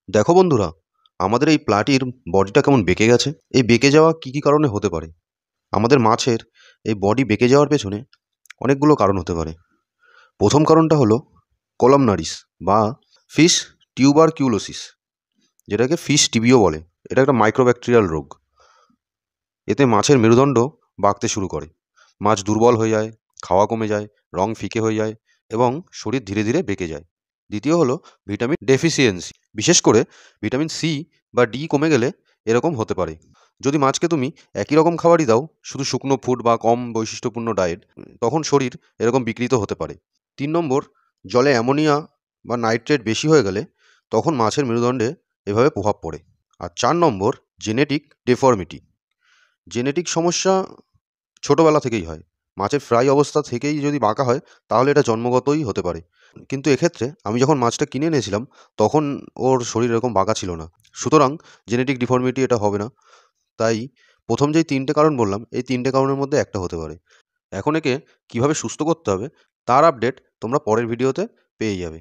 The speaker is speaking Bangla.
দেখো বন্ধুরা, আমাদের এই প্লাটির বডিটা কেমন বেঁকে গেছে। এই বেঁকে যাওয়া কী কারণে হতে পারে? আমাদের মাছের এই বডি বেঁকে যাওয়ার পেছনে অনেকগুলো কারণ হতে পারে। প্রথম কারণটা হলো কলামনারিস বা ফিশ টিউবারকিউলোসিস, যেটাকে ফিশ টিবিও বলে। এটা একটা মাইক্রোব্যাকটেরিয়াল রোগ। এতে মাছের মেরুদণ্ড বাঁকতে শুরু করে, মাছ দুর্বল হয়ে যায়, খাওয়া কমে যায়, রং ফিকে হয়ে যায় এবং শরীর ধীরে ধীরে বেঁকে যায়। দ্বিতীয় হলো ভিটামিন ডেফিসিয়েন্সি, বিশেষ করে ভিটামিন সি বা ডি কমে গেলে এরকম হতে পারে। যদি মাছকে তুমি একই রকম খাবারই দাও, শুধু শুকনো ফুড বা কম বৈশিষ্ট্যপূর্ণ ডায়েট, তখন শরীর এরকম বিকৃত হতে পারে। 3 নম্বর, জলে অ্যামোনিয়া বা নাইট্রেট বেশি হয়ে গেলে তখন মাছের মেরুদণ্ডে এভাবে প্রভাব পড়ে। আর 4 নম্বর, জেনেটিক ডেফর্মিটি। জেনেটিক সমস্যা ছোটোবেলা থেকেই হয়। মাছের ফ্রাই অবস্থা থেকেই যদি বাঁকা হয়, তাহলে এটা জন্মগতই হতে পারে। কিন্তু এক্ষেত্রে আমি যখন মাছটা কিনে এনেছিলাম, তখন ওর শরীর এরকম বাঁকা ছিল না। সুতরাং জেনেটিক ডিফর্মিটি এটা হবে না। তাই প্রথম যেই 3টে কারণ বললাম, এই 3টে কারণের মধ্যে একটা হতে পারে। এখন একে কীভাবে সুস্থ করতে হবে তার আপডেট তোমরা পরের ভিডিওতে পেয়ে যাবে।